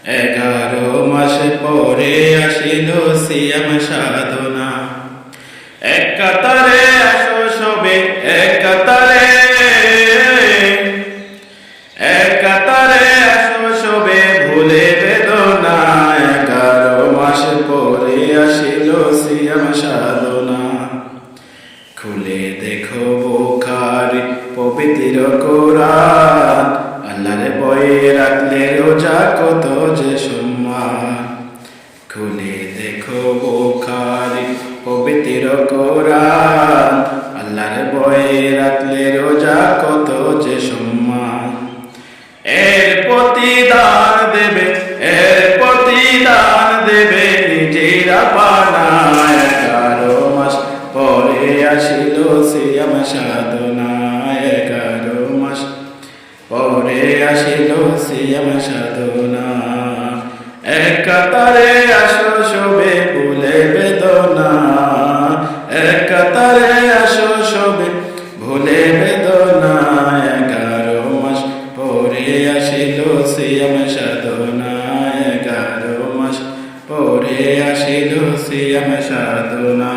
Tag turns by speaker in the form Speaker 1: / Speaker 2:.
Speaker 1: 11 মাস পরে আসিল সিয়াম সাধনা। এক কাতারে আসো সবে, এক কাতারে, এক কাতারে আসো সবে, ভুলে বেদনা। 11 মাস পরে আসিল সিয়াম সাধনা। খুলে দেখো বুখারী পবিত্র কোরআন, আল্লাহর ভয়ে রাখলে রোজা কত যে সম্মান। খুলে দেখো বুখারী পবিত্র কোরআন, আল্লাহর ভয়ে রাখলে রোজা কত যে সম্মান। এর প্রতিদান দেবে, এর প্রতিদান দেবে নিজেরা বানায়। 11 মাস পরে আসিল সিয়াম সাধনা। 11 মাস পরে আসিল সিয়াম সাধনা। এক কাতারে আসো সবে, ভুলে বেদনা। এক কাতারে আসো সবে, ভুলে বেদনা। 11 মাস পরে আসিল সিয়াম সাধনা। 11 মাস পরে আসিল সিয়াম সাধনা।